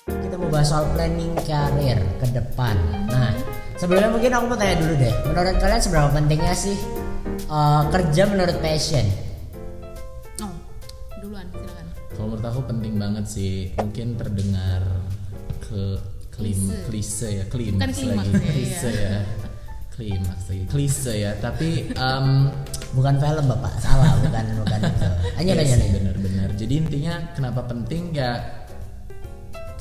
Kita mau bahas soal planning karir ke depan. Nah, sebelumnya mungkin aku mau tanya dulu deh. Menurut kalian seberapa pentingnya sih kerja menurut passion? Oh, duluan silakan. Kalau menurut aku penting banget sih. Mungkin terdengar klise ya, klimaks Bukan lagi, klimaks ya, klise ya, klimaks lagi, klise ya. Tapi Bukan film Bapak, salah, bukan itu. Hanya benar-benar. Jadi intinya kenapa penting ya?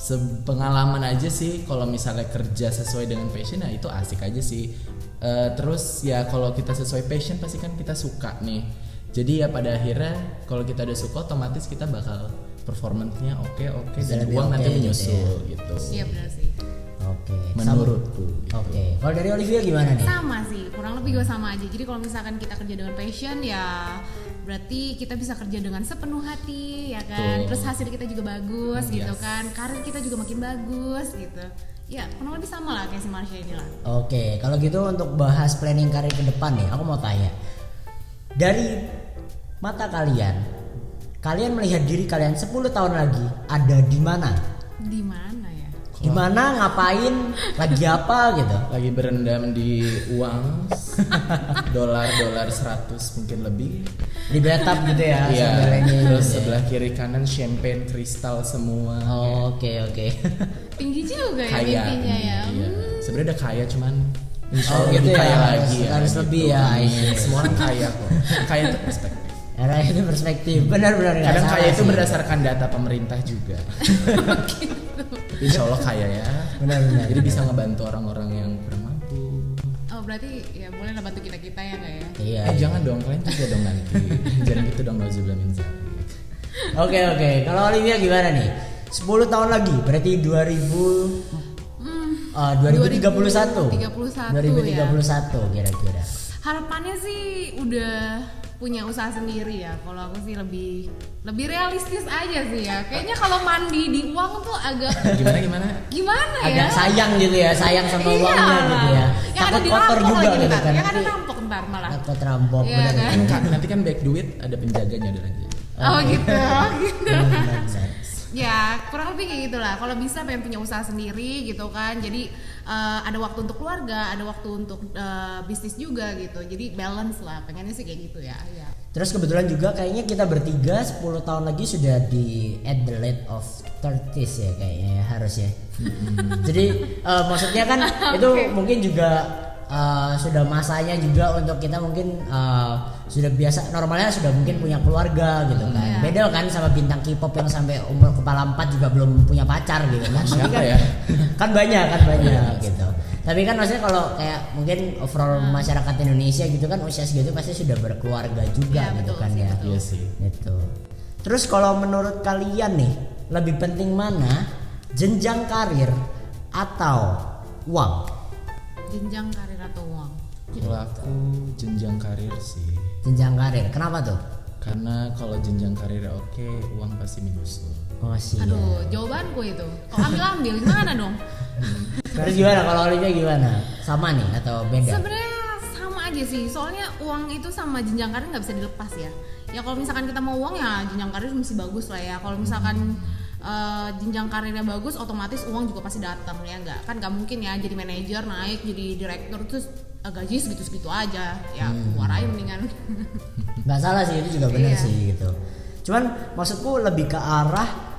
Sepengalaman aja sih, kalau misalnya kerja sesuai dengan passion, ya itu asik aja sih. Terus ya kalau kita sesuai passion pasti kan kita suka nih. Jadi ya pada akhirnya kalau kita udah suka, otomatis kita bakal performance-nya oke Bisa dan lebih uang nanti oke gitu menyusul gitu. Iya benar sih. Oke. Menurutku. Gitu. Oke. Kalau dari Olivia gimana nih? Sama sih, kurang lebih juga sama aja. Jadi kalau misalkan kita kerja dengan passion ya berarti kita bisa kerja dengan sepenuh hati ya kan. Betul. Terus hasil kita juga bagus gitu Yes. kan. Karir kita juga makin bagus gitu. Ya kurang lebih sama lah kayak si Marsha ini lah. Oke, kalau gitu untuk bahas planning karir ke depan nih, aku mau tanya. Dari mata kalian melihat diri kalian 10 tahun lagi ada di mana? Di mana ya? Di mana, ngapain, lagi apa gitu? Lagi berendam di uang dolar 100 mungkin lebih. Di bathtub gitu ya, Iya. sambil nyanyi Terus gitu ya. sebelah kiri kanan champagne kristal semua. Oke. Tinggi juga ya Kaya. mimpinya ya. Iya. Sebenarnya udah kaya cuman insya Oh, Allah gitu lebih ya, kaya harus- lagi ya. harus lebih ya, Amin. iya. Semua orang kaya kok. Kaya itu perspektif. Karena itu perspektif, benar-benar nggak Kadang salah kaya itu sih. berdasarkan data pemerintah juga. Insya Allah kaya ya. Benar. Jadi bisa ngebantu orang-orang yang kurang mampu. Oh berarti ya boleh lah bantu kita ya nggak ya? Iya. Jangan dong, kalian juga dong nanti. Jangan gitu dong, nauzubillah min dzalik. Oke. Kalau Olivia gimana nih? 10 tahun lagi, berarti 2031. 2031 kira-kira. Harapannya sih udah punya usaha sendiri ya. Kalau aku sih lebih realistis aja sih ya. Kayaknya kalau mandi di uang tuh agak Gimana? ya? Agak sayang gitu ya, sayang sama uangnya gitu ya. Yang ada Takut di kotor rampok juga lagi gitu ntar. kan. Yang ada rampok ntar malah. Takut rampok, Iya benar kan? Kan nanti kan back duit ada penjaganya ada lagi. Oh gitu. Benar. Ya kurang lebih kayak gitulah. Kalau bisa pengen punya usaha sendiri gitu kan. Jadi ada waktu untuk keluarga, ada waktu untuk bisnis juga gitu. Jadi balance lah. Pengennya sih kayak gitu ya. Terus kebetulan juga kayaknya kita bertiga 10 tahun lagi sudah di at the late of 30s ya kayaknya ya, harus ya. Jadi maksudnya kan itu mungkin juga sudah masanya juga untuk kita mungkin sudah biasa, normalnya sudah mungkin punya keluarga gitu kan. Iya. Beda kan sama bintang K-pop yang sampai umur kepala 4 juga belum punya pacar gitu kan. Tapi Siapa kan, ya? kan banyak gitu. Tapi kan maksudnya kalau kayak mungkin overall masyarakat Indonesia gitu kan usia segitu pasti sudah berkeluarga juga Iya, gitu betul kan sih, ya. betul. Iya sih. Gitu. Terus kalau menurut kalian nih, lebih penting mana? Jenjang karir atau uang? Jenjang karir atau uang? Kalau aku jenjang karir sih. Jenjang karir. Kenapa tuh? Karena kalau jenjang karir oke, uang pasti menyusul. Oh sih. Aduh, jawabanku itu. Kok ambil gimana dong? Terus gimana kalau Olivia gimana? Sama nih atau beda? Sebenarnya sama aja sih. Soalnya uang itu sama jenjang karir nggak bisa dilepas ya. Ya kalau misalkan kita mau uang ya jenjang karir mesti bagus lah ya. Kalau misalkan jenjang karirnya bagus, otomatis uang juga pasti datang ya nggak? Kan nggak mungkin ya jadi manajer naik jadi direktur terus gaji segitu-segitu aja. Ya keluar aja mendingan. Nggak salah sih, itu juga benar Iya. sih gitu. Cuman maksudku lebih ke arah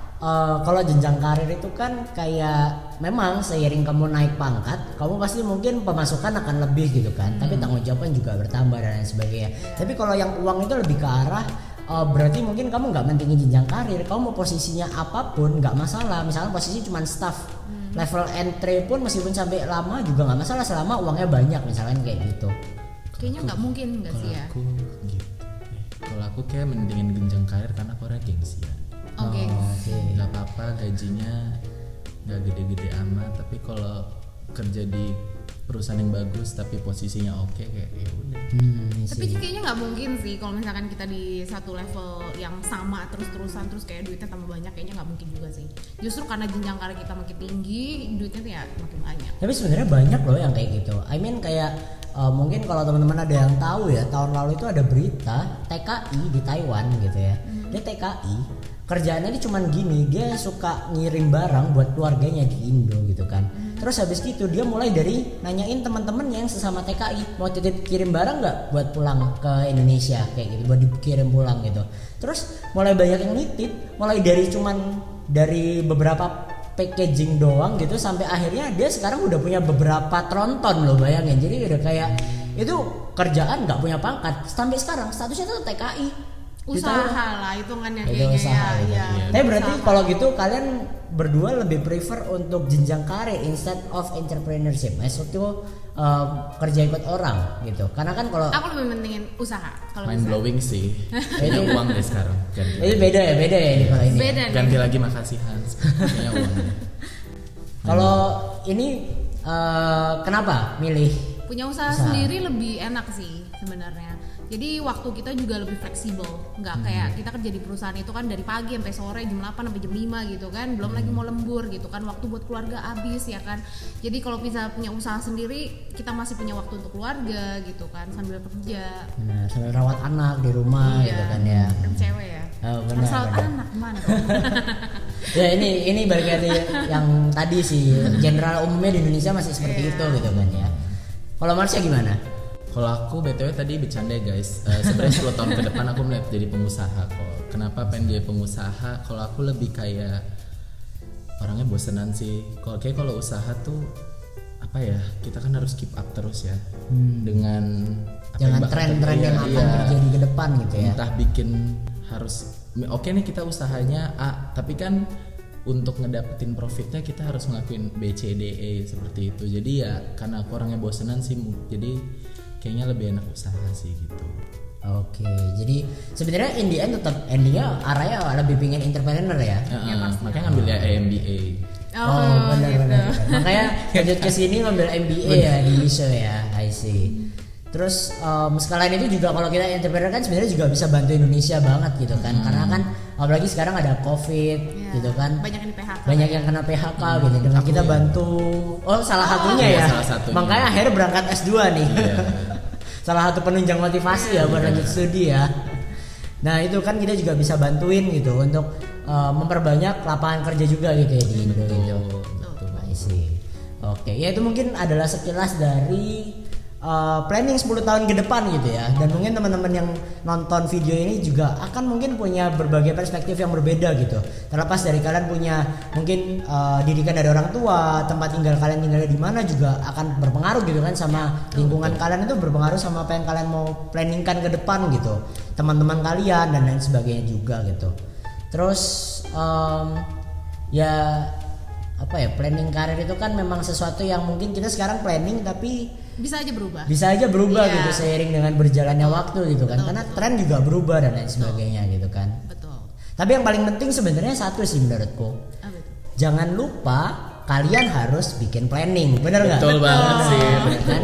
kalau jenjang karir itu kan kayak memang seiring kamu naik pangkat, kamu pasti mungkin pemasukan akan lebih gitu kan. Tapi tanggung jawabnya juga bertambah dan lain sebagainya. Tapi kalau yang uang itu lebih ke arah berarti mungkin kamu nggak mentingin jenjang karir, kamu mau posisinya apapun nggak masalah. Misalnya posisi cuma staff, level entry pun meskipun sampai lama juga nggak masalah selama uangnya banyak misalnya kayak gitu. Kayaknya nggak mungkin nggak sih ya? Aku gitu. Kalau aku kayak mendingin jenjang karir karena aku orang gengsian. Oke. Oke. Gak apa-apa gajinya gak gede-gede amat, tapi kalau kerja di perusahaan yang bagus tapi posisinya oke kayak ya udah. Tapi kayaknya nggak mungkin sih kalau misalkan kita di satu level yang sama terus-terusan terus kayak duitnya tambah banyak, kayaknya nggak mungkin juga sih. Justru karena jenjang karir kita makin tinggi, duitnya tuh ya makin banyak. Tapi sebenarnya banyak loh yang kayak gitu. I mean kayak mungkin kalau teman-teman ada yang tahu ya, tahun lalu itu ada berita TKI di Taiwan gitu ya. Dia TKI, kerjaannya ini cuman gini, dia suka ngirim barang buat keluarganya di Indo gitu kan. Terus habis gitu dia mulai dari nanyain teman-teman yang sesama TKI, mau titip kirim barang nggak buat pulang ke Indonesia kayak gitu, buat dikirim pulang gitu. Terus mulai banyak yang nitip, mulai dari cuman dari beberapa packaging doang gitu sampai akhirnya dia sekarang udah punya beberapa tronton loh, bayangin. Jadi udah kayak itu kerjaan nggak punya pangkat sampai sekarang, statusnya tuh TKI. Usaha lah hitungannya Itu kayaknya usaha, ya, gitu. ya. Tapi berarti kalau gitu kalian berdua lebih prefer untuk jenjang karir instead of entrepreneurship. Maksudnya kerja ikut orang gitu. Karena kan kalau Aku lebih pentingin usaha kalau Mind bisa. blowing sih. Punya uang deh sekarang. Ganti, ini beda ya ini kalau ini. Beda nih. ganti lagi makasih Hans. Punya uang. Kalau ini kenapa milih? Punya usaha sendiri lebih enak sih sebenarnya. Jadi waktu kita juga lebih fleksibel, nggak kayak kita kerja di perusahaan itu kan dari pagi sampai sore jam 8 sampai jam 5 gitu kan, belum lagi mau lembur gitu kan, waktu buat keluarga habis ya kan. Jadi kalau bisa punya usaha sendiri, kita masih punya waktu untuk keluarga gitu kan, sambil kerja. Benar, sambil rawat anak di rumah gitu kan ya. Kan cewek ya. Oh, benar, Harus rawat benar. anak gimana dong? Ya ini balik lagi yang tadi sih, general umumnya di Indonesia masih seperti itu gitu kan ya. Kalau Marsha gimana? Kalau aku BTW tadi bercanda guys. Sebenarnya 10 tahun ke depan aku melihat jadi pengusaha kok. Kenapa pengen jadi pengusaha? Kalau aku lebih kayak orangnya bosenan sih. Kalau usaha tuh apa ya? Kita kan harus keep up terus ya. Dengan apa Jangan yang bakal tren-tren yang terjadi, akan iya. terjadi ke depan gitu ya. Entah bikin harus oke nih kita usahanya A, tapi kan untuk ngedapetin profitnya kita harus ngelakuin B, C, D, E seperti itu. Jadi ya karena aku orangnya bosenan sih, jadi kayaknya lebih enak usaha sih gitu. Oke, jadi sebenarnya in the end tetap endingnya arahnya lebih pingin entrepreneur ya. Makanya ngambil ya MBA. Benar. Makanya lanjut ke sini ngambil MBA ya di ISO ya, I see. Terus sekalian itu juga kalau kita entrepreneur kan sebenarnya juga bisa bantu Indonesia banget gitu kan, karena kan apalagi sekarang ada COVID gitu kan, Banyak yang di PHK. banyak yang kena PHK gitu, dengan kita bantu. Salah satunya ya. salah satunya. Makanya akhirnya berangkat S2 nih. Iya. Salah satu penunjang motivasi ya buat lanjut studi ya. Nah itu kan kita juga bisa bantuin gitu untuk memperbanyak lapangan kerja juga gitu ya di Indo gitu. I see. Oke, ya itu mungkin adalah sekilas dari planning 10 tahun ke depan gitu ya. Dan mungkin teman-teman yang nonton video ini juga akan mungkin punya berbagai perspektif yang berbeda gitu. Terlepas dari kalian punya mungkin didikan dari orang tua, tempat tinggal kalian tinggal di mana juga akan berpengaruh gitu kan sama lingkungan kalian, itu berpengaruh sama apa yang kalian mau planningkan ke depan gitu. Teman-teman kalian dan lain sebagainya juga gitu. Terus ya apa ya, planning karir itu kan memang sesuatu yang mungkin kita sekarang planning tapi Bisa aja berubah. bisa aja berubah Iya. gitu seiring dengan berjalannya waktu gitu kan, Betul, karena betul. tren juga berubah dan lain sebagainya gitu kan. Betul. Tapi yang paling penting sebenarnya satu sih menurutku, Apa itu? jangan lupa kalian harus bikin planning, bener nggak? Betul banget sih. Kan?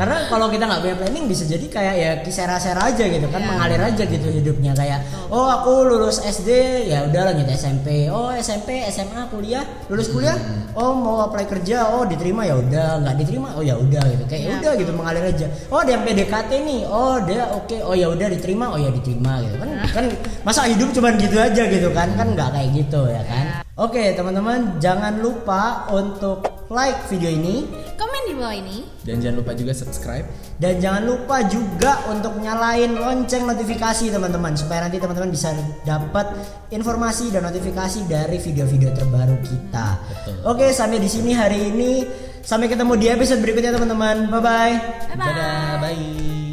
Karena kalau kita nggak punya planning bisa jadi kayak ya kisera-sera aja gitu kan, mengalir aja gitu hidupnya kayak oh aku lulus SD ya udah lanjut SMP, oh SMP SMA kuliah, lulus kuliah oh mau apply kerja, oh diterima ya udah, nggak diterima oh ya udah gitu, kayak ya udah gitu mengalir aja. Oh dia yang PDKT nih, oh dia oke, oh ya udah diterima, oh ya diterima gitu kan. Kan masa hidup cuman gitu aja gitu kan nggak kayak gitu ya kan. Oke teman-teman, jangan lupa untuk like video ini Komen di bawah ini. Dan jangan lupa juga subscribe. dan jangan lupa juga untuk nyalain lonceng notifikasi teman-teman, supaya nanti teman-teman bisa dapat informasi dan notifikasi dari video-video terbaru kita. Betul. Oke, sampai di sini hari ini. Sampai ketemu di episode berikutnya teman-teman. Bye bye. Bye bye. Dadah, bye.